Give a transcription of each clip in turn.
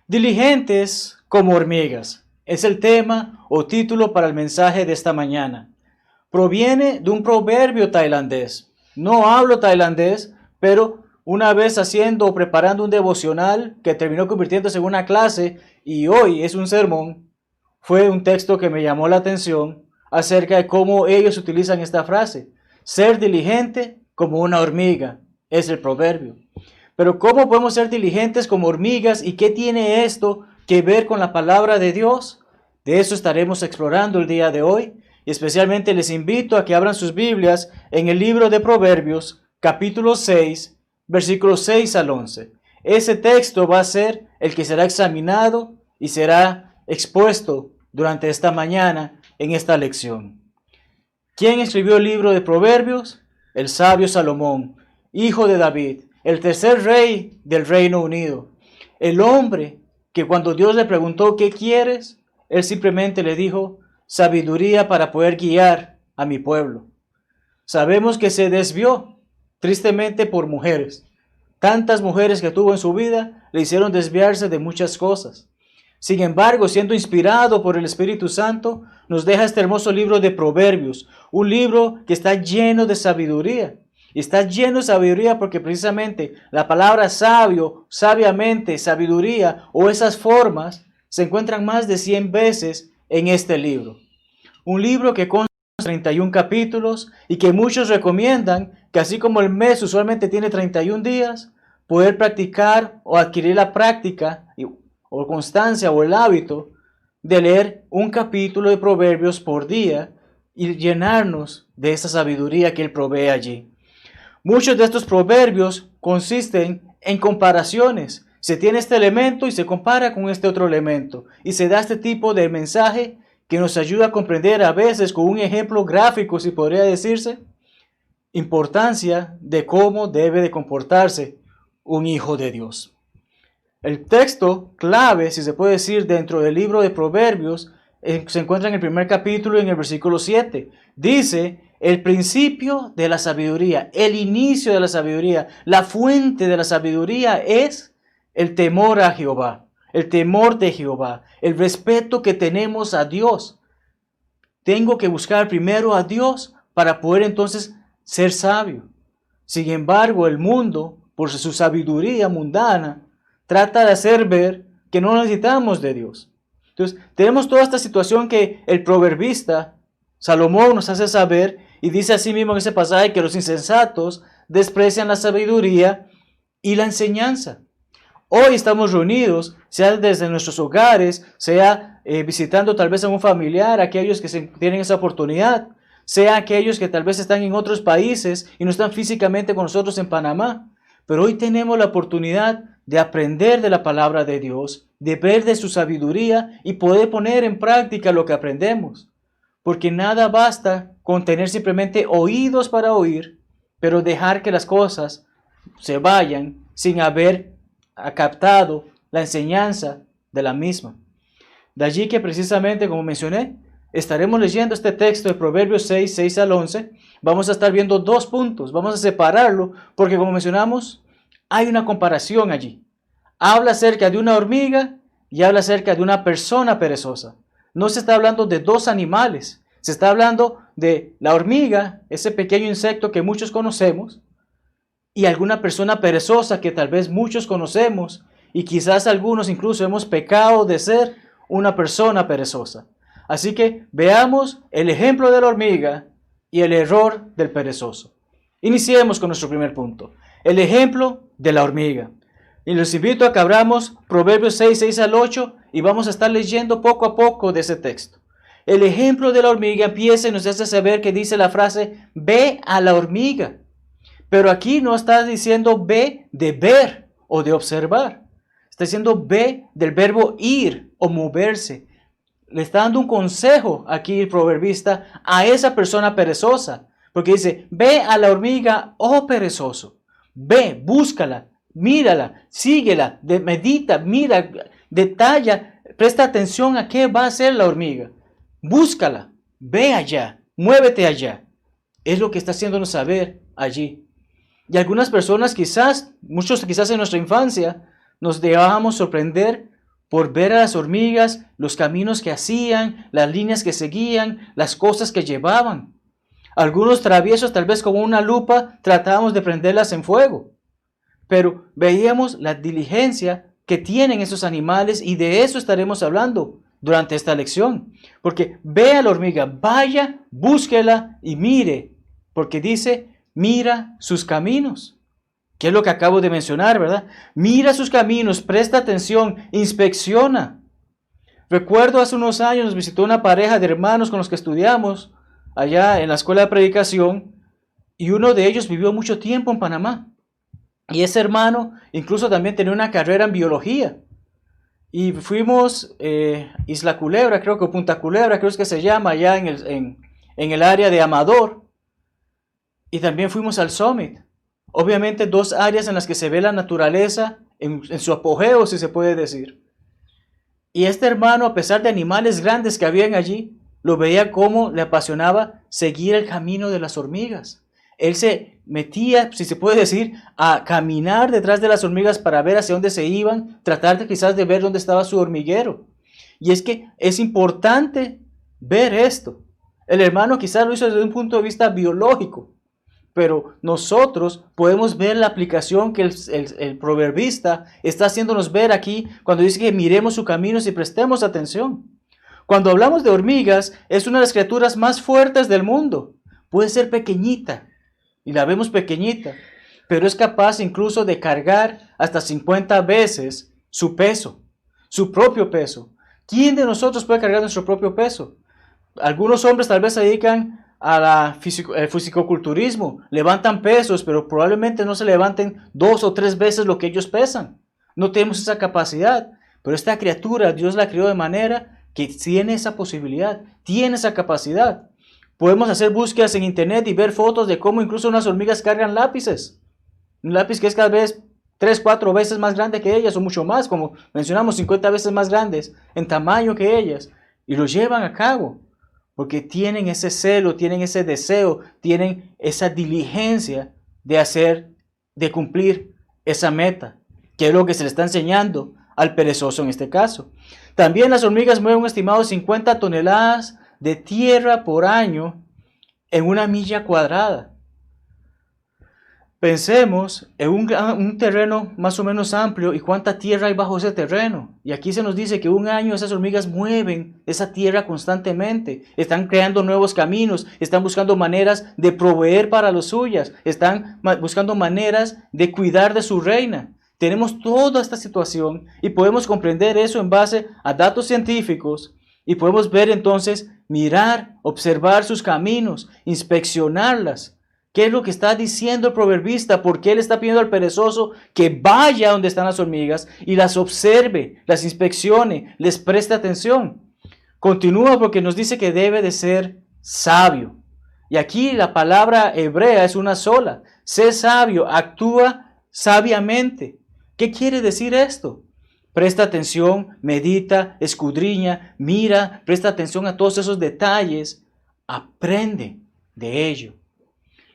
Diligentes como hormigas es el tema o título para el mensaje de esta mañana. Proviene de un proverbio tailandés. No hablo tailandés, pero una vez haciendo o preparando un devocional que terminó convirtiéndose en una clase y hoy es un sermón, fue un texto que me llamó la atención acerca de cómo ellos utilizan esta frase. Ser diligente como una hormiga es el proverbio. Pero ¿cómo podemos ser diligentes como hormigas y qué tiene esto que ver con la palabra de Dios? De eso estaremos explorando el día de hoy y especialmente les invito a que abran sus Biblias en el libro de Proverbios, capítulo 6, versículos 6 al 11. Ese texto va a ser el que será examinado y será expuesto durante esta mañana en esta lección. ¿Quién escribió el libro de Proverbios? El sabio Salomón, hijo de David, el tercer rey del Reino Unido. El hombre que cuando Dios le preguntó ¿qué quieres? Él simplemente le dijo sabiduría para poder guiar a mi pueblo. Sabemos que se desvió tristemente por mujeres. Tantas mujeres que tuvo en su vida le hicieron desviarse de muchas cosas. Sin embargo, siendo inspirado por el Espíritu Santo, nos deja este hermoso libro de Proverbios, un libro que está lleno de sabiduría. Y está lleno de sabiduría porque precisamente la palabra sabio, sabiamente, sabiduría o esas formas se encuentran más de 100 veces en este libro. Un libro que consta de 31 capítulos y que muchos recomiendan que así como el mes usualmente tiene 31 días, poder practicar o adquirir la práctica o constancia o el hábito de leer un capítulo de Proverbios por día y llenarnos de esa sabiduría que Él provee allí. Muchos de estos proverbios consisten en comparaciones. Se tiene este elemento y se compara con este otro elemento. Y se da este tipo de mensaje que nos ayuda a comprender a veces con un ejemplo gráfico, si podría decirse, importancia de cómo debe de comportarse un hijo de Dios. El texto clave, si se puede decir, dentro del libro de Proverbios, se encuentra en el primer capítulo, en el versículo 7. Dice: el principio de la sabiduría, el inicio de la sabiduría, la fuente de la sabiduría es el temor a Jehová, el temor de Jehová, el respeto que tenemos a Dios. Tengo que buscar primero a Dios para poder entonces ser sabio. Sin embargo, el mundo, por su sabiduría mundana, trata de hacer ver que no necesitamos de Dios. Entonces, tenemos toda esta situación que el proverbista Salomón nos hace saber y dice así mismo en ese pasaje que los insensatos desprecian la sabiduría y la enseñanza. Hoy estamos reunidos, sea desde nuestros hogares, sea visitando tal vez a un familiar, aquellos que tienen esa oportunidad, sea aquellos que tal vez están en otros países y no están físicamente con nosotros en Panamá. Pero hoy tenemos la oportunidad de aprender de la palabra de Dios, de ver de su sabiduría y poder poner en práctica lo que aprendemos. Porque nada basta con tener simplemente oídos para oír, pero dejar que las cosas se vayan sin haber captado la enseñanza de la misma. De allí que precisamente, como mencioné, estaremos leyendo este texto de Proverbios 6, 6 al 11. Vamos a estar viendo dos puntos, vamos a separarlo, porque como mencionamos, hay una comparación allí. Habla acerca de una hormiga y habla acerca de una persona perezosa. No se está hablando de dos animales, se está hablando de la hormiga, ese pequeño insecto que muchos conocemos, y alguna persona perezosa que tal vez muchos conocemos, y quizás algunos incluso hemos pecado de ser una persona perezosa. Así que veamos el ejemplo de la hormiga y el error del perezoso. Iniciemos con nuestro primer punto, el ejemplo de la hormiga. Y los invito a que abramos Proverbios 6, 6 al 8 y vamos a estar leyendo poco a poco de ese texto. El ejemplo de la hormiga empieza y nos hace saber que dice la frase, ve a la hormiga. Pero aquí no está diciendo ve de ver o de observar. Está diciendo ve del verbo ir o moverse. Le está dando un consejo aquí el proverbista a esa persona perezosa. Porque dice, ve a la hormiga, oh perezoso. Ve, búscala, mírala, síguela, medita, mira, detalla, presta atención a qué va a hacer la hormiga. Búscala, ve allá, muévete allá. Es lo que está haciéndonos saber allí. Y algunas personas quizás, muchos quizás en nuestra infancia, nos dejábamos sorprender por ver a las hormigas, los caminos que hacían, las líneas que seguían, las cosas que llevaban. Algunos traviesos, tal vez con una lupa, tratábamos de prenderlas en fuego. Pero veíamos la diligencia que tienen esos animales y de eso estaremos hablando durante esta lección. Porque ve a la hormiga, vaya, búsquela y mire, porque dice, mira sus caminos. ¿Qué es lo que acabo de mencionar, verdad? Mira sus caminos, presta atención, inspecciona. Recuerdo hace unos años nos visitó una pareja de hermanos con los que estudiamos allá en la escuela de predicación y uno de ellos vivió mucho tiempo en Panamá. Y ese hermano incluso también tenía una carrera en biología. Y fuimos Isla Culebra, creo que Punta Culebra, creo que se llama, allá en el área de Amador. Y también fuimos al Summit. Obviamente dos áreas en las que se ve la naturaleza en su apogeo, si se puede decir. Y este hermano, a pesar de animales grandes que habían allí, lo veía como le apasionaba seguir el camino de las hormigas. Él se metía, si se puede decir, a caminar detrás de las hormigas para ver hacia dónde se iban, tratar de quizás de ver dónde estaba su hormiguero. Y es que es importante ver esto. El hermano quizás lo hizo desde un punto de vista biológico, pero nosotros podemos ver la aplicación que el proverbista está haciéndonos ver aquí cuando dice que miremos sus caminos y prestemos atención. Cuando hablamos de hormigas, es una de las criaturas más fuertes del mundo. Puede ser pequeñita, y la vemos pequeñita, pero es capaz incluso de cargar hasta 50 veces su peso, su propio peso. ¿Quién de nosotros puede cargar nuestro propio peso? Algunos hombres tal vez se dedican al fisicoculturismo, levantan pesos, pero probablemente no se levanten 2 o 3 veces lo que ellos pesan. No tenemos esa capacidad, pero esta criatura Dios la creó de manera que tiene esa posibilidad, tiene esa capacidad. Podemos hacer búsquedas en internet y ver fotos de cómo incluso unas hormigas cargan lápices. Un lápiz que es cada vez 3, 4 veces más grande que ellas o mucho más, como mencionamos, 50 veces más grandes en tamaño que ellas, y lo llevan a cabo. Porque tienen ese celo, tienen ese deseo, tienen esa diligencia de cumplir esa meta, que es lo que se le está enseñando al perezoso en este caso. También las hormigas mueven un estimado 50 toneladas de tierra por año en una milla cuadrada. Pensemos en un terreno más o menos amplio y cuánta tierra hay bajo ese terreno. Y aquí se nos dice que un año esas hormigas mueven esa tierra constantemente. Están creando nuevos caminos, están buscando maneras de proveer para los suyas, están buscando maneras de cuidar de su reina. Tenemos toda esta situación y podemos comprender eso en base a datos científicos y podemos ver entonces, mirar, observar sus caminos, inspeccionarlas. ¿Qué es lo que está diciendo el proverbista? ¿Por qué le está pidiendo al perezoso que vaya donde están las hormigas y las observe, las inspeccione, les preste atención? Continúa porque nos dice que debe de ser sabio. Y aquí la palabra hebrea es una sola. Sé sabio, actúa sabiamente. ¿Qué quiere decir esto? Presta atención, medita, escudriña, mira, presta atención a todos esos detalles, aprende de ello.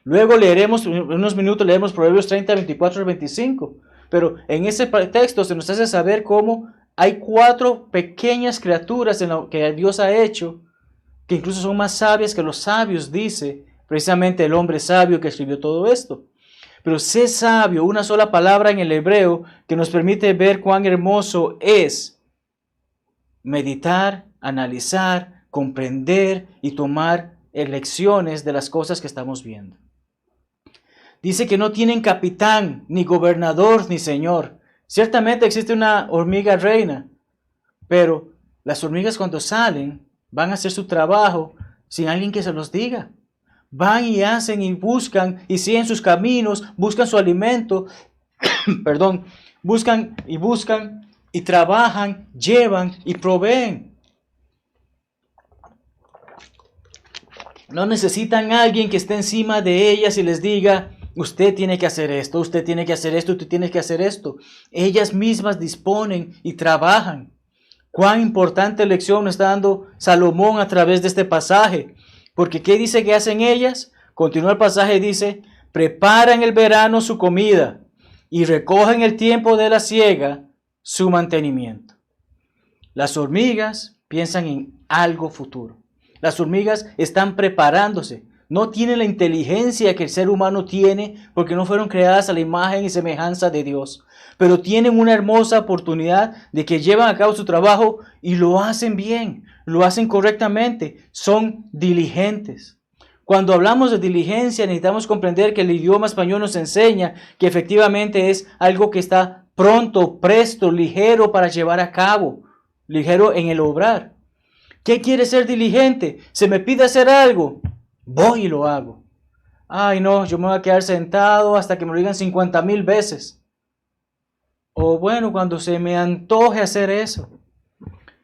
Luego leeremos, en unos minutos leeremos Proverbios 30, 24 y 25. Pero en ese texto se nos hace saber cómo hay 4 pequeñas criaturas en lo que Dios ha hecho, que incluso son más sabias que los sabios, dice precisamente el hombre sabio que escribió todo esto. Pero sé sabio, una sola palabra en el hebreo que nos permite ver cuán hermoso es meditar, analizar, comprender y tomar lecciones de las cosas que estamos viendo. Dice que no tienen capitán, ni gobernador, ni señor. Ciertamente existe una hormiga reina, pero las hormigas cuando salen van a hacer su trabajo sin alguien que se los diga. Van y hacen y buscan y siguen sus caminos, buscan su alimento, buscan y trabajan, llevan y proveen. No necesitan a alguien que esté encima de ellas y les diga, usted tiene que hacer esto, usted tiene que hacer esto, usted tiene que hacer esto. Ellas mismas disponen y trabajan. Cuán importante lección nos está dando Salomón a través de este pasaje. Porque ¿qué dice que hacen ellas? Continúa el pasaje y dice, prepara en el verano su comida y recoge en el tiempo de la siega su mantenimiento. Las hormigas piensan en algo futuro. Las hormigas están preparándose. No tienen la inteligencia que el ser humano tiene porque no fueron creadas a la imagen y semejanza de Dios. Pero tienen una hermosa oportunidad de que llevan a cabo su trabajo y lo hacen bien, lo hacen correctamente, son diligentes. Cuando hablamos de diligencia necesitamos comprender que el idioma español nos enseña que efectivamente es algo que está pronto, presto, ligero para llevar a cabo, ligero en el obrar. ¿Qué quiere ser diligente? Se me pide hacer algo, voy y lo hago. Ay no, yo me voy a quedar sentado hasta que me lo digan 50,000 veces. O bueno, cuando se me antoje hacer eso.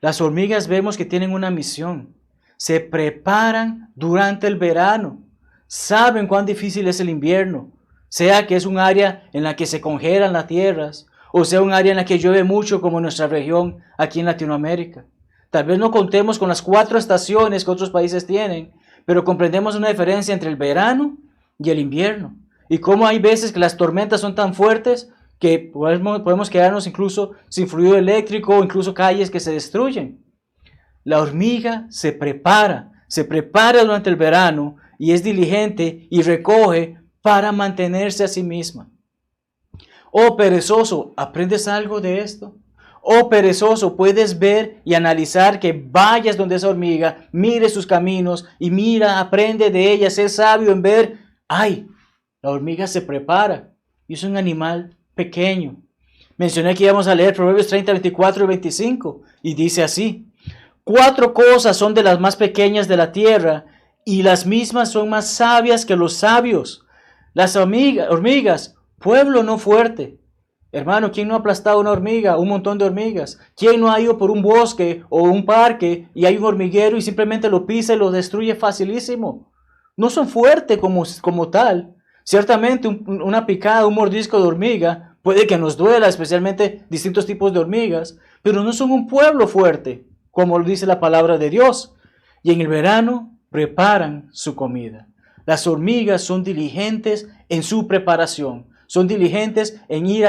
Las hormigas vemos que tienen una misión. Se preparan durante el verano. Saben cuán difícil es el invierno. Sea que es un área en la que se congelan las tierras, o sea un área en la que llueve mucho como en nuestra región aquí en Latinoamérica. Tal vez no contemos con las 4 estaciones que otros países tienen, pero comprendemos una diferencia entre el verano y el invierno. Y cómo hay veces que las tormentas son tan fuertes que podemos quedarnos incluso sin fluido eléctrico o incluso calles que se destruyen. La hormiga se prepara durante el verano y es diligente y recoge para mantenerse a sí misma. Oh perezoso, ¿aprendes algo de esto? Oh perezoso, puedes ver y analizar que vayas donde esa hormiga, mire sus caminos y mira, aprende de ella, sé sabio en ver, ay, la hormiga se prepara y es un animal pequeño. Mencioné que íbamos a leer Proverbios 30, 24 y 25 y dice así, 4 cosas son de las más pequeñas de la tierra y las mismas son más sabias que los sabios. Las hormigas, pueblo no fuerte. Hermano, ¿quién no ha aplastado una hormiga? Un montón de hormigas. ¿Quién no ha ido por un bosque o un parque y hay un hormiguero y simplemente lo pisa y lo destruye facilísimo? No son fuertes como tal. Ciertamente una picada, un mordisco de hormiga puede que nos duela, especialmente distintos tipos de hormigas, pero no son un pueblo fuerte, como lo dice la palabra de Dios. Y en el verano preparan su comida. Las hormigas son diligentes en su preparación. Son diligentes en ir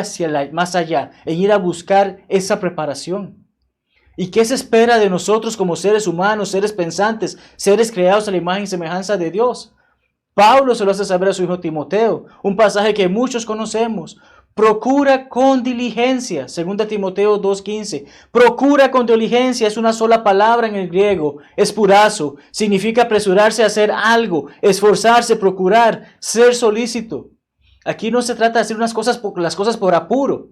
más allá, en ir a buscar esa preparación. ¿Y qué se espera de nosotros como seres humanos, seres pensantes, seres creados a la imagen y semejanza de Dios? Pablo se lo hace saber a su hijo Timoteo, un pasaje que muchos conocemos. Procura con diligencia, 2 Timoteo 2:15. Procura con diligencia es una sola palabra en el griego, espurazo, significa apresurarse a hacer algo, esforzarse, procurar, ser solícito. Aquí no se trata de hacer las cosas por apuro.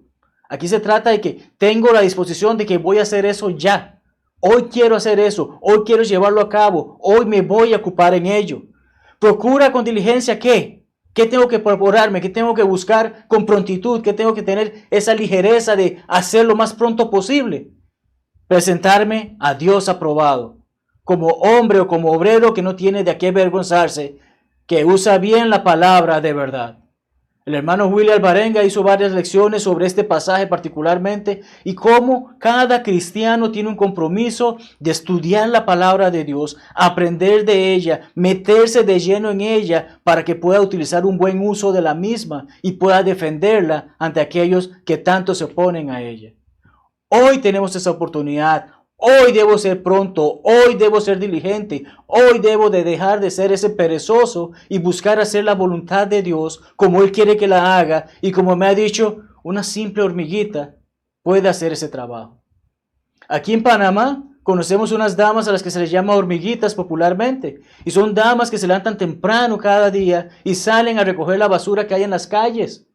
Aquí se trata de que tengo la disposición de que voy a hacer eso ya. Hoy quiero hacer eso, hoy quiero llevarlo a cabo, hoy me voy a ocupar en ello. Procura con diligencia, ¿qué? ¿Qué tengo que prepararme? ¿Qué tengo que buscar con prontitud? ¿Qué tengo que tener esa ligereza de hacer lo más pronto posible? Presentarme a Dios aprobado, como hombre o como obrero que no tiene de qué avergonzarse, que usa bien la palabra de verdad. El hermano William Alvarenga hizo varias lecciones sobre este pasaje particularmente y cómo cada cristiano tiene un compromiso de estudiar la palabra de Dios, aprender de ella, meterse de lleno en ella para que pueda utilizar un buen uso de la misma y pueda defenderla ante aquellos que tanto se oponen a ella. Hoy tenemos esa oportunidad. Hoy debo ser pronto, hoy debo ser diligente, hoy debo de dejar de ser ese perezoso y buscar hacer la voluntad de Dios como Él quiere que la haga y como me ha dicho, una simple hormiguita puede hacer ese trabajo. Aquí en Panamá conocemos unas damas a las que se les llama hormiguitas popularmente y son damas que se levantan temprano cada día y salen a recoger la basura que hay en las calles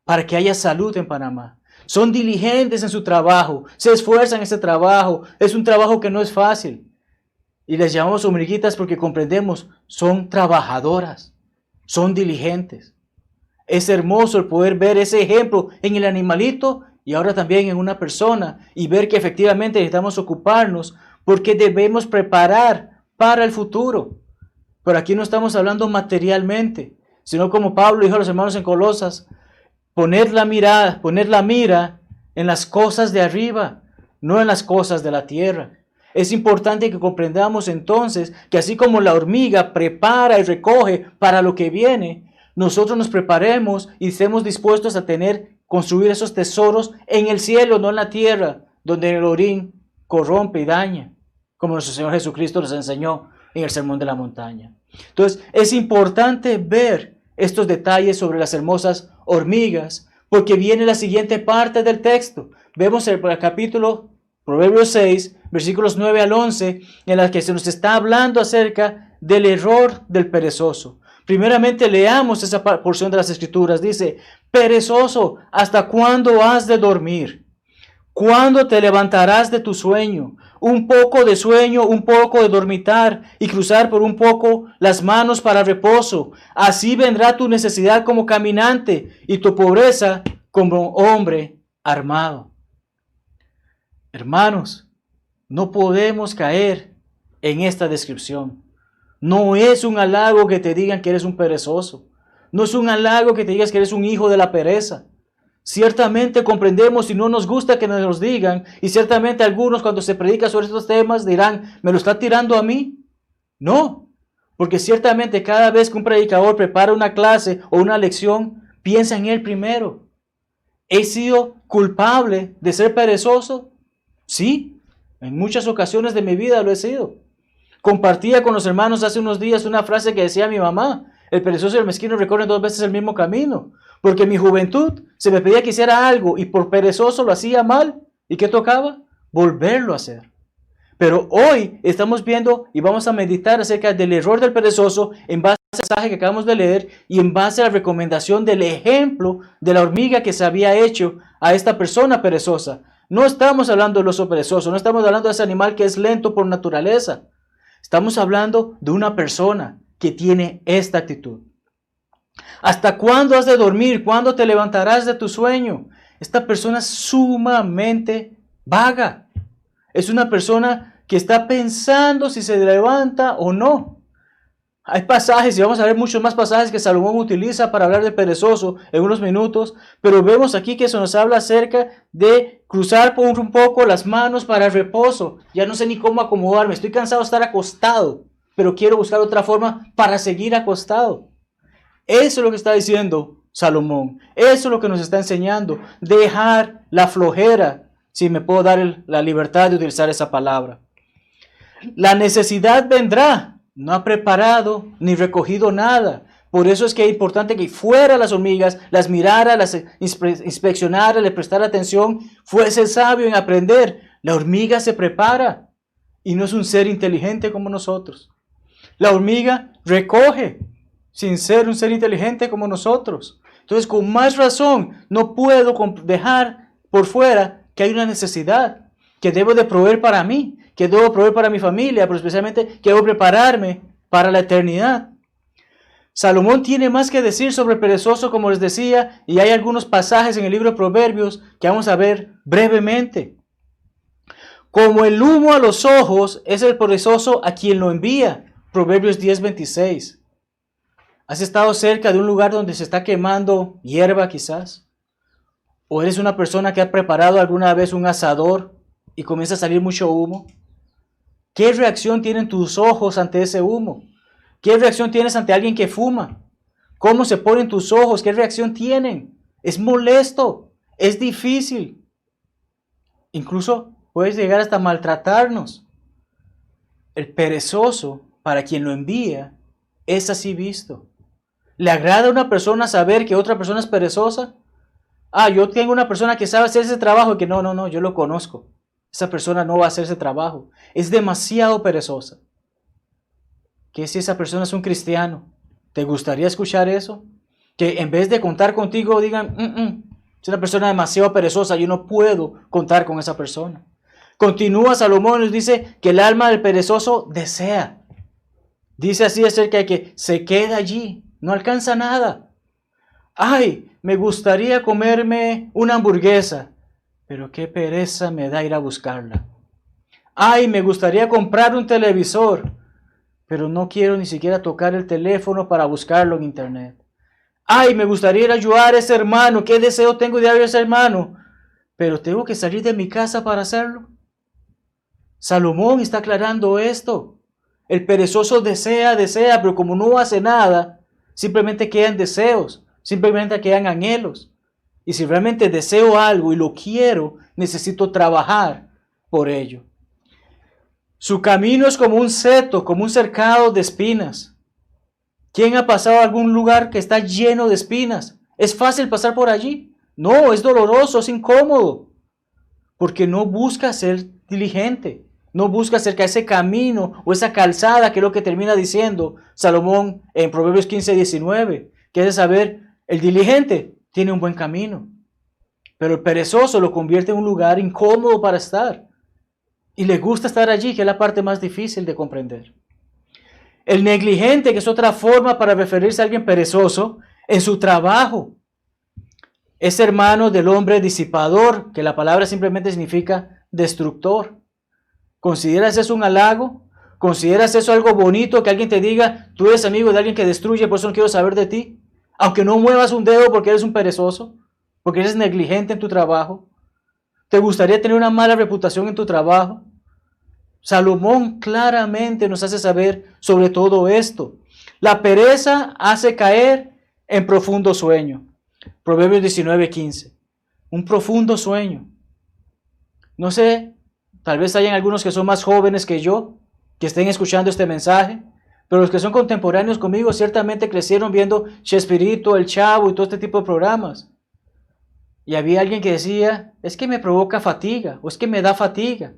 para que haya salud en Panamá. Son diligentes en su trabajo, se esfuerzan en ese trabajo, es un trabajo que no es fácil. Y les llamamos hormiguitas porque comprendemos, son trabajadoras, son diligentes. Es hermoso el poder ver ese ejemplo en el animalito y ahora también en una persona y ver que efectivamente necesitamos ocuparnos porque debemos preparar para el futuro. Pero aquí no estamos hablando materialmente, sino como Pablo dijo a los hermanos en Colosas, poner la mira en las cosas de arriba, no en las cosas de la tierra. Es importante que comprendamos entonces que así como la hormiga prepara y recoge para lo que viene, nosotros nos preparemos y estemos dispuestos a construir esos tesoros en el cielo, no en la tierra, donde el orín corrompe y daña, como nuestro Señor Jesucristo nos enseñó en el Sermón de la Montaña. Entonces, es importante ver estos detalles sobre las hermosas hormigas, porque viene la siguiente parte del texto. Vemos el capítulo Proverbios 6, versículos 9 al 11, en la que se nos está hablando acerca del error del perezoso. Primeramente leamos esa porción de las Escrituras. Dice, perezoso, ¿hasta cuándo has de dormir? ¿Cuándo te levantarás de tu sueño? Un poco de sueño, un poco de dormitar y cruzar por un poco las manos para reposo. Así vendrá tu necesidad como caminante y tu pobreza como hombre armado. Hermanos, no podemos caer en esta descripción. No es un halago que te digan que eres un perezoso. No es un halago que te digas que eres un hijo de la pereza. Ciertamente comprendemos y no nos gusta que nos los digan, y ciertamente algunos cuando se predica sobre estos temas dirán, ¿me lo está tirando a mí? No, porque ciertamente cada vez que un predicador prepara una clase o una lección, piensa en él primero. ¿He sido culpable de ser perezoso? Sí, en muchas ocasiones de mi vida lo he sido. Compartía con los hermanos hace unos días una frase que decía mi mamá, el perezoso y el mezquino recorren 2 veces el mismo camino, porque en mi juventud se me pedía que hiciera algo y por perezoso lo hacía mal. ¿Y qué tocaba? Volverlo a hacer. Pero hoy estamos viendo y vamos a meditar acerca del error del perezoso en base al mensaje que acabamos de leer y en base a la recomendación del ejemplo de la hormiga que se había hecho a esta persona perezosa. No estamos hablando del oso perezoso, no estamos hablando de ese animal que es lento por naturaleza. Estamos hablando de una persona que tiene esta actitud. ¿Hasta cuándo has de dormir? ¿Cuándo te levantarás de tu sueño? Esta persona es sumamente vaga. Es una persona que está pensando si se levanta o no. Hay pasajes, y vamos a ver muchos más pasajes que Salomón utiliza para hablar de perezoso en unos minutos, pero vemos aquí que se nos habla acerca de cruzar por un poco las manos para el reposo. Ya no sé ni cómo acomodarme, estoy cansado de estar acostado, pero quiero buscar otra forma para seguir acostado. Eso es lo que está diciendo Salomón, eso es lo que nos está enseñando, dejar la flojera, si me puedo dar la libertad de utilizar esa palabra. La necesidad vendrá. No ha preparado ni recogido nada. Por eso es que es importante que fuera las hormigas, las mirara, las inspeccionara, le prestara atención, fuese sabio en aprender. La hormiga se prepara y no es un ser inteligente como nosotros. La hormiga recoge sin ser un ser inteligente como nosotros. Entonces, con más razón, no puedo dejar por fuera que hay una necesidad que debo de proveer para mí, que debo proveer para mi familia, pero especialmente que debo prepararme para la eternidad. Salomón tiene más que decir sobre el perezoso, como les decía, y hay algunos pasajes en el libro de Proverbios que vamos a ver brevemente. Como el humo a los ojos es el perezoso a quien lo envía. Proverbios 10:26. ¿Has estado cerca de un lugar donde se está quemando hierba quizás? ¿O eres una persona que ha preparado alguna vez un asador y comienza a salir mucho humo? ¿Qué reacción tienen tus ojos ante ese humo? ¿Qué reacción tienes ante alguien que fuma? ¿Cómo se ponen tus ojos? ¿Qué reacción tienen? Es molesto, es difícil. Incluso puedes llegar hasta maltratarnos. El perezoso, para quien lo envía, es así visto. ¿Le agrada a una persona saber que otra persona es perezosa? Yo tengo una persona que sabe hacer ese trabajo y que no, yo lo conozco. Esa persona no va a hacer ese trabajo. Es demasiado perezosa. ¿Qué si esa persona es un cristiano? ¿Te gustaría escuchar eso? Que en vez de contar contigo digan, es una persona demasiado perezosa, yo no puedo contar con esa persona. Continúa Salomón y nos dice que el alma del perezoso desea. Dice así acerca de que se queda allí, no alcanza nada. Me gustaría comerme una hamburguesa, pero qué pereza me da ir a buscarla. Me gustaría comprar un televisor, pero no quiero ni siquiera tocar el teléfono para buscarlo en internet. Me gustaría ir a ayudar a ese hermano, qué deseo tengo de ayudar a ese hermano, pero tengo que salir de mi casa para hacerlo. Salomón está aclarando esto. El perezoso desea, pero como no hace nada, simplemente quedan deseos, simplemente quedan anhelos. Y si realmente deseo algo y lo quiero, necesito trabajar por ello. Su camino es como un seto, como un cercado de espinas. ¿Quién ha pasado a algún lugar que está lleno de espinas? ¿Es fácil pasar por allí? No, es doloroso, es incómodo. Porque no busca ser diligente. No busca acerca de ese camino o esa calzada, que es lo que termina diciendo Salomón en Proverbios 15:19. Que es de saber, el diligente tiene un buen camino, pero el perezoso lo convierte en un lugar incómodo para estar. Y le gusta estar allí, que es la parte más difícil de comprender. El negligente, que es otra forma para referirse a alguien perezoso, en su trabajo, es hermano del hombre disipador, que la palabra simplemente significa destructor. ¿Consideras eso un halago? ¿Consideras eso algo bonito, que alguien te diga, tú eres amigo de alguien que destruye, por eso no quiero saber de ti? Aunque no muevas un dedo porque eres un perezoso, porque eres negligente en tu trabajo. ¿Te gustaría tener una mala reputación en tu trabajo? Salomón claramente nos hace saber sobre todo esto. La pereza hace caer en profundo sueño. Proverbios 19:15. Un profundo sueño. No sé, tal vez hayan algunos que son más jóvenes que yo, que estén escuchando este mensaje, pero los que son contemporáneos conmigo ciertamente crecieron viendo Chespirito, El Chavo y todo este tipo de programas. Y había alguien que decía, es que me provoca fatiga, o es que me da fatiga.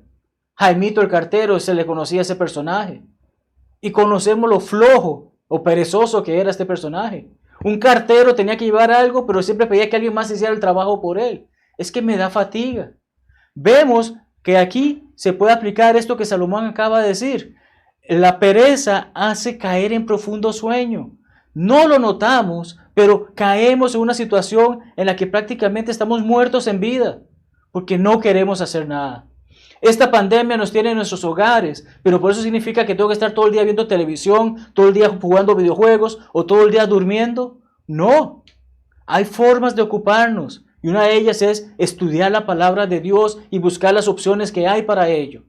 Jaimito el cartero, se le conocía a ese personaje. Y conocemos lo flojo o perezoso que era este personaje. Un cartero tenía que llevar algo, pero siempre pedía que alguien más hiciera el trabajo por él. Es que me da fatiga. Vemos que aquí se puede aplicar esto que Salomón acaba de decir. La pereza hace caer en profundo sueño. No lo notamos, pero caemos en una situación en la que prácticamente estamos muertos en vida, porque no queremos hacer nada. Esta pandemia nos tiene en nuestros hogares, pero por eso significa que tengo que estar todo el día viendo televisión, todo el día jugando videojuegos o todo el día durmiendo. No, hay formas de ocuparnos y una de ellas es estudiar la palabra de Dios y buscar las opciones que hay para ello.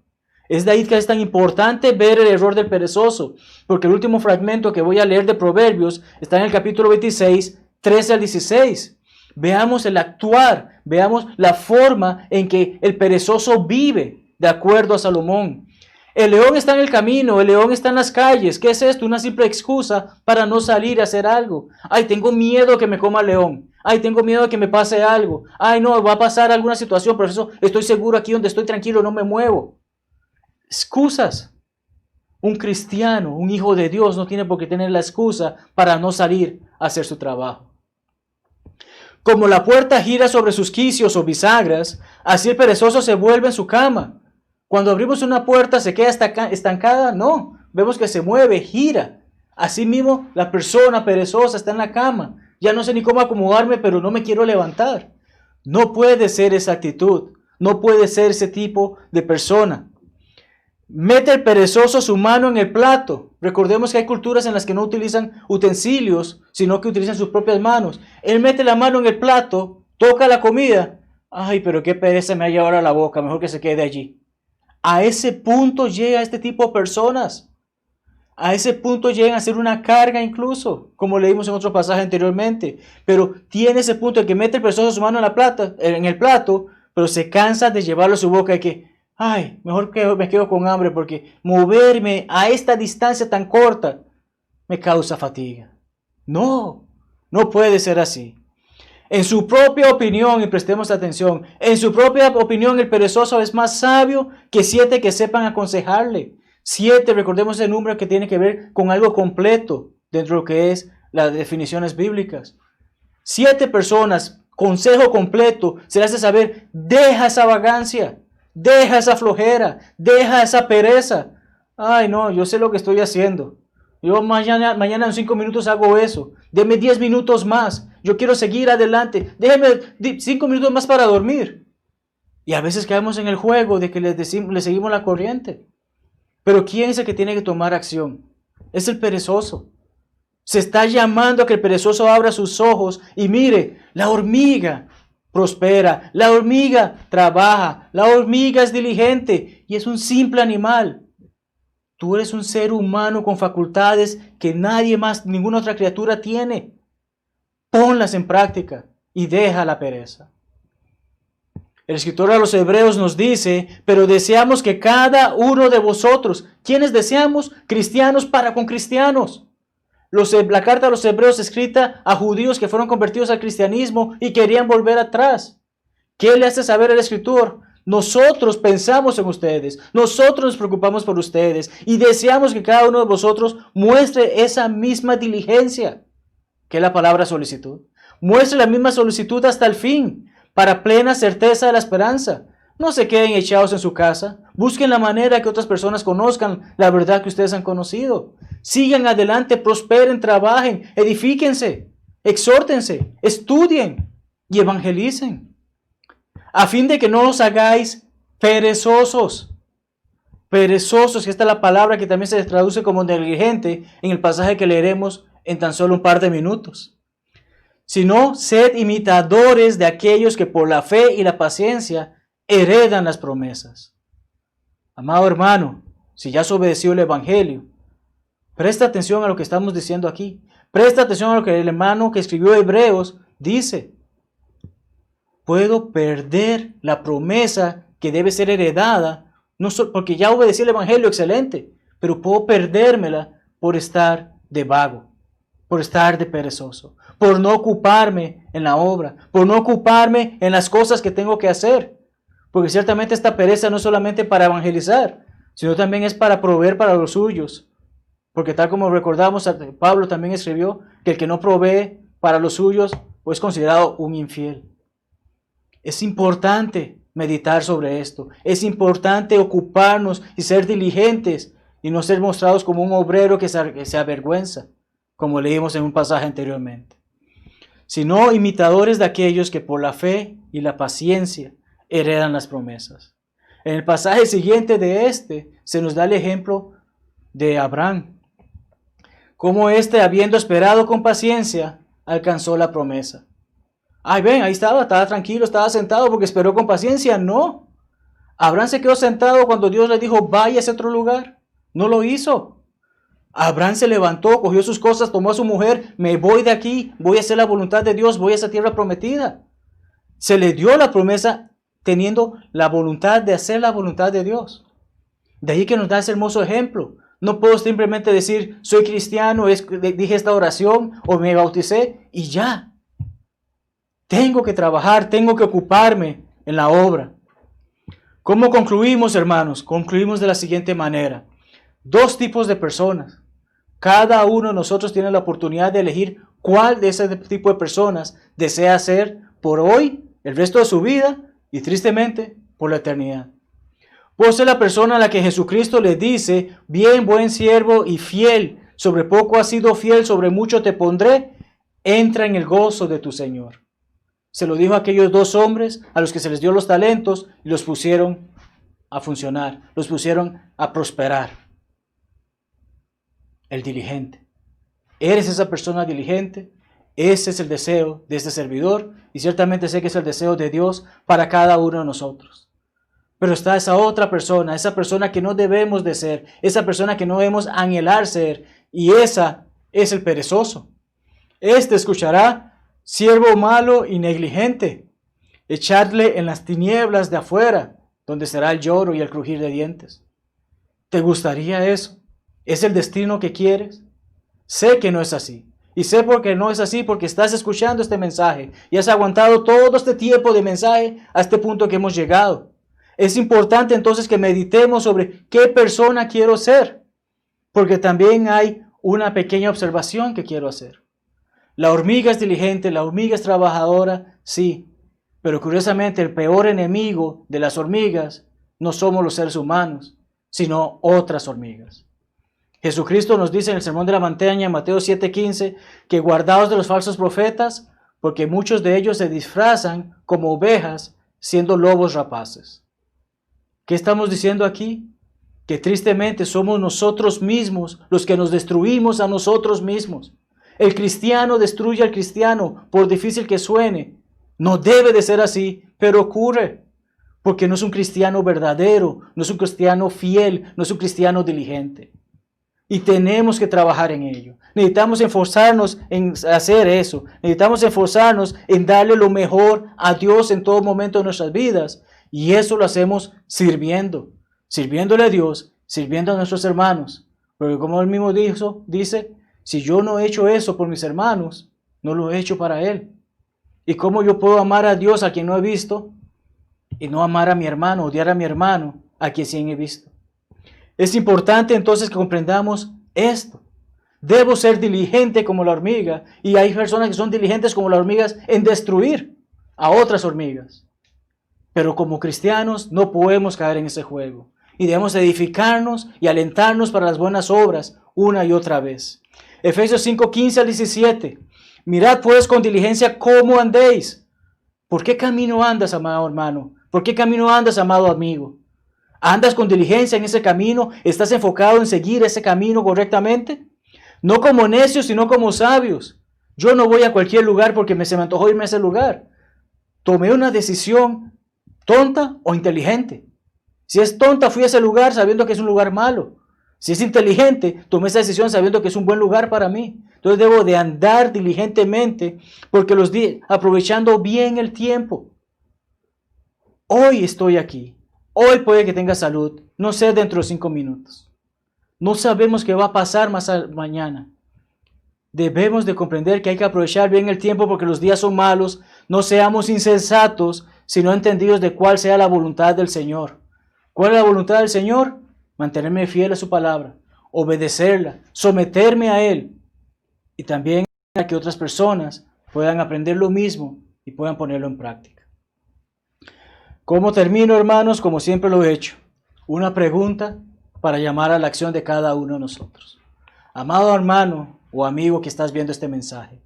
Es de ahí que es tan importante ver el error del perezoso, porque el último fragmento que voy a leer de Proverbios está en el capítulo 26, 13 al 16. Veamos el actuar, veamos la forma en que el perezoso vive, de acuerdo a Salomón. El león está en el camino, el león está en las calles. ¿Qué es esto? Una simple excusa para no salir a hacer algo. Ay, tengo miedo que me coma el león. Ay, tengo miedo de que me pase algo. Ay, no, va a pasar alguna situación, por eso estoy seguro aquí donde estoy tranquilo, no me muevo. Excusas. Un cristiano, un hijo de Dios, no tiene por qué tener la excusa para no salir a hacer su trabajo. Como la puerta gira sobre sus quicios o bisagras, así el perezoso se vuelve en su cama. Cuando abrimos una puerta, ¿se queda estancada? No, vemos que se mueve, gira. Así mismo, la persona perezosa está en la cama. Ya no sé ni cómo acomodarme, pero no me quiero levantar. No puede ser esa actitud. No puede ser ese tipo de persona. Mete el perezoso su mano en el plato. Recordemos que hay culturas en las que no utilizan utensilios, sino que utilizan sus propias manos. Él mete la mano en el plato, toca la comida. Ay, pero qué pereza me ha llevado a la boca, mejor que se quede allí. A ese punto llega este tipo de personas. A ese punto llegan a ser una carga incluso, como leímos en otro pasaje anteriormente. Pero tiene ese punto en que mete el perezoso su mano en el plato, pero se cansa de llevarlo a su boca y que, ay, mejor que me quedo con hambre porque moverme a esta distancia tan corta me causa fatiga. No, no puede ser así. En su propia opinión, y prestemos atención, en su propia opinión el perezoso es más sabio que 7 que sepan aconsejarle. 7, recordemos el número que tiene que ver con algo completo dentro de lo que es las definiciones bíblicas. 7 personas, consejo completo, se le hace saber, deja esa vagancia, deja esa flojera, deja esa pereza. Ay no, yo sé lo que estoy haciendo. Yo mañana en 5 minutos hago eso. Deme 10 minutos más. Yo quiero seguir adelante. Déjeme 5 minutos más para dormir. Y a veces caemos en el juego de que le seguimos la corriente. Pero ¿quién es el que tiene que tomar acción? Es el perezoso. Se está llamando a que el perezoso abra sus ojos y mire, la hormiga prospera. La hormiga trabaja. La hormiga es diligente y es un simple animal. Tú eres un ser humano con facultades que nadie más, ninguna otra criatura tiene. Ponlas en práctica y deja la pereza. El escritor a los Hebreos nos dice, pero deseamos que cada uno de vosotros, ¿quiénes deseamos? Cristianos para con cristianos. La carta a los Hebreos escrita a judíos que fueron convertidos al cristianismo y querían volver atrás. ¿Qué le hace saber el escritor? Nosotros pensamos en ustedes, nosotros nos preocupamos por ustedes y deseamos que cada uno de vosotros muestre esa misma diligencia, que es la palabra solicitud. Muestre la misma solicitud hasta el fin, para plena certeza de la esperanza. No se queden echados en su casa. Busquen la manera que otras personas conozcan la verdad que ustedes han conocido. Sigan adelante, prosperen, trabajen, edifíquense, exhórtense, estudien y evangelicen. A fin de que no os hagáis perezosos. Perezosos, que esta es la palabra que también se traduce como negligente en el pasaje que leeremos en tan solo un par de minutos. Sino sed imitadores de aquellos que por la fe y la paciencia heredan las promesas. Amado hermano, si ya has obedecido el Evangelio, presta atención a lo que estamos diciendo aquí. Presta atención a lo que el hermano que escribió Hebreos dice. Puedo perder la promesa que debe ser heredada, no solo porque ya obedecí el Evangelio, excelente, pero puedo perdérmela por estar de vago, por estar de perezoso, por no ocuparme en la obra, por no ocuparme en las cosas que tengo que hacer. Porque ciertamente esta pereza no es solamente para evangelizar, sino también es para proveer para los suyos. Porque tal como recordamos, Pablo también escribió que el que no provee para los suyos pues es considerado un infiel. Es importante meditar sobre esto. Es importante ocuparnos y ser diligentes y no ser mostrados como un obrero que se avergüenza, como leímos en un pasaje anteriormente, sino imitadores de aquellos que por la fe y la paciencia heredan las promesas. En el pasaje siguiente de este se nos da el ejemplo de Abraham, cómo habiendo esperado con paciencia, alcanzó la promesa. Ay, ven, ahí estaba tranquilo, estaba sentado porque esperó con paciencia. No, Abraham se quedó sentado cuando Dios le dijo, vaya a otro lugar. No lo hizo. Abraham se levantó, cogió sus cosas, tomó a su mujer, me voy de aquí, voy a hacer la voluntad de Dios, voy a esa tierra prometida. Se le dio la promesa teniendo la voluntad de hacer la voluntad de Dios. De ahí que nos da ese hermoso ejemplo. No puedo simplemente decir, soy cristiano, dije esta oración o me bauticé y ya. Tengo que trabajar, tengo que ocuparme en la obra. ¿Cómo concluimos, hermanos? Concluimos de la siguiente manera. Dos tipos de personas. Cada uno de nosotros tiene la oportunidad de elegir cuál de ese tipo de personas desea ser por hoy, el resto de su vida y tristemente por la eternidad. Puede ser la persona a la que Jesucristo le dice, bien, buen siervo y fiel, sobre poco has sido fiel, sobre mucho te pondré, entra en el gozo de tu Señor. Se lo dijo a aquellos dos hombres a los que se les dio los talentos y los pusieron a funcionar, los pusieron a prosperar. El diligente. ¿Eres esa persona diligente? Ese es el deseo de este servidor y ciertamente sé que es el deseo de Dios para cada uno de nosotros. Pero está esa otra persona, esa persona que no debemos de ser, esa persona que no debemos anhelar ser, y esa es el perezoso. Este escuchará, siervo malo y negligente, echadle en las tinieblas de afuera, donde será el lloro y el crujir de dientes. ¿Te gustaría eso? ¿Es el destino que quieres? Sé que no es así. Y sé por qué no es así, porque estás escuchando este mensaje y has aguantado todo este tiempo de mensaje a este punto que hemos llegado. Es importante entonces que meditemos sobre qué persona quiero ser, porque también hay una pequeña observación que quiero hacer. La hormiga es diligente, la hormiga es trabajadora, sí, pero curiosamente el peor enemigo de las hormigas no somos los seres humanos, sino otras hormigas. Jesucristo nos dice en el Sermón de la Montaña, en Mateo 7:15, que guardaos de los falsos profetas, porque muchos de ellos se disfrazan como ovejas, siendo lobos rapaces. ¿Qué estamos diciendo aquí? Que tristemente somos nosotros mismos los que nos destruimos a nosotros mismos. El cristiano destruye al cristiano, por difícil que suene, No debe de ser así, pero ocurre. Porque no es un cristiano verdadero, no es un cristiano fiel, no es un cristiano diligente. Y tenemos que trabajar en ello. Necesitamos esforzarnos en hacer eso. Necesitamos esforzarnos en darle lo mejor a Dios en todo momento de nuestras vidas. Y eso lo hacemos sirviendo. Sirviéndole a Dios, sirviendo a nuestros hermanos. Porque como él mismo dice, si yo no he hecho eso por mis hermanos, no lo he hecho para Él. ¿Y cómo yo puedo amar a Dios a quien no he visto? Y no amar a mi hermano, odiar a mi hermano a quien sí he visto. Es importante entonces que comprendamos esto. Debo ser diligente como la hormiga, y hay personas que son diligentes como las hormigas en destruir a otras hormigas. Pero como cristianos no podemos caer en ese juego, y debemos edificarnos y alentarnos para las buenas obras una y otra vez. Efesios 5:15 al 17. Mirad pues con diligencia cómo andéis. ¿Por qué camino andas, amado hermano? ¿Por qué camino andas, amado amigo? ¿Andas con diligencia en ese camino? ¿Estás enfocado en seguir ese camino correctamente? No como necios, sino como sabios. Yo no voy a cualquier lugar porque se me antojó irme a ese lugar. Tomé una decisión tonta o inteligente. Si es tonta, fui a ese lugar sabiendo que es un lugar malo. Si es inteligente, tomé esa decisión sabiendo que es un buen lugar para mí. Entonces debo de andar diligentemente porque aprovechando bien el tiempo. Hoy estoy aquí. Hoy puede que tenga salud. No sé dentro de 5 minutos. No sabemos qué va a pasar mañana. Debemos de comprender que hay que aprovechar bien el tiempo porque los días son malos. No seamos insensatos, sino entendidos de cuál sea la voluntad del Señor. ¿Cuál es la voluntad del Señor? Mantenerme fiel a su palabra, obedecerla, someterme a Él y también a que otras personas puedan aprender lo mismo y puedan ponerlo en práctica. ¿Cómo termino, hermanos? Como siempre lo he hecho. Una pregunta para llamar a la acción de cada uno de nosotros. Amado hermano o amigo que estás viendo este mensaje,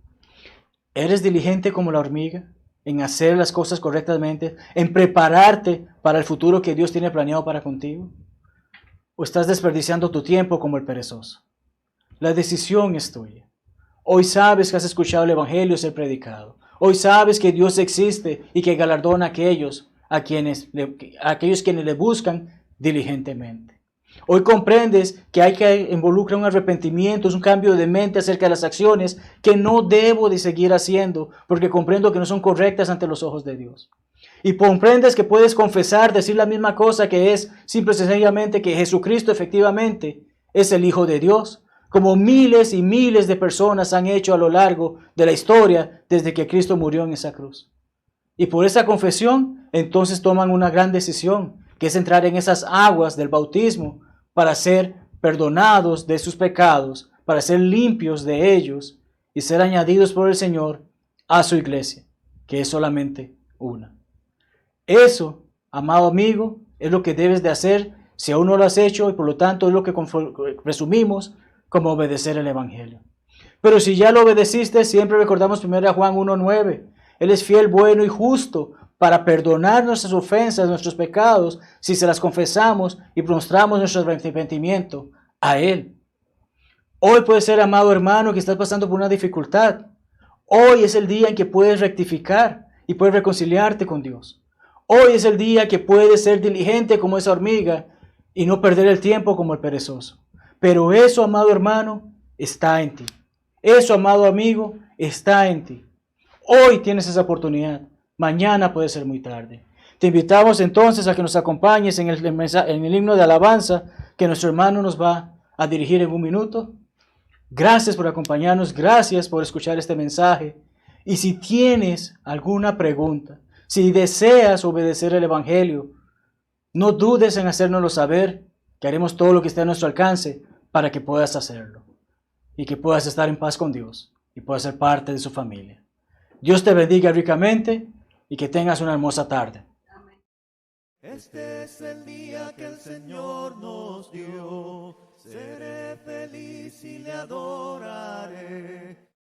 ¿eres diligente como la hormiga en hacer las cosas correctamente, en prepararte para el futuro que Dios tiene planeado para contigo? ¿O estás desperdiciando tu tiempo como el perezoso? La decisión es tuya. Hoy sabes que has escuchado el Evangelio ser predicado. Hoy sabes que Dios existe y que galardona a aquellos quienes le buscan diligentemente. Hoy comprendes que hay que involucrar un arrepentimiento, es un cambio de mente acerca de las acciones que no debo de seguir haciendo porque comprendo que no son correctas ante los ojos de Dios. Y comprendes que puedes confesar, decir la misma cosa que es simple y sencillamente que Jesucristo efectivamente es el Hijo de Dios, como miles y miles de personas han hecho a lo largo de la historia desde que Cristo murió en esa cruz. Y por esa confesión, entonces toman una gran decisión, que es entrar en esas aguas del bautismo para ser perdonados de sus pecados, para ser limpios de ellos y ser añadidos por el Señor a su iglesia, que es solamente una. Eso, amado amigo, es lo que debes de hacer si aún no lo has hecho y por lo tanto es lo que presumimos como obedecer el Evangelio. Pero si ya lo obedeciste, siempre recordamos 1 Juan 1:9. Él es fiel, bueno y justo para perdonar nuestras ofensas, nuestros pecados, si se las confesamos y mostramos nuestro arrepentimiento a Él. Hoy puede ser, amado hermano, que estás pasando por una dificultad. Hoy es el día en que puedes rectificar y puedes reconciliarte con Dios. Hoy es el día que puedes ser diligente como esa hormiga y no perder el tiempo como el perezoso. Pero eso, amado hermano, está en ti. Eso, amado amigo, está en ti. Hoy tienes esa oportunidad. Mañana puede ser muy tarde. Te invitamos entonces a que nos acompañes en el himno de alabanza que nuestro hermano nos va a dirigir en un minuto. Gracias por acompañarnos. Gracias por escuchar este mensaje. Y si tienes alguna pregunta, si deseas obedecer el Evangelio, no dudes en hacérnoslo saber, que haremos todo lo que esté a nuestro alcance para que puedas hacerlo y que puedas estar en paz con Dios y puedas ser parte de su familia. Dios te bendiga ricamente y que tengas una hermosa tarde. Este es el día que el Señor nos dio, seré feliz y le adoraré.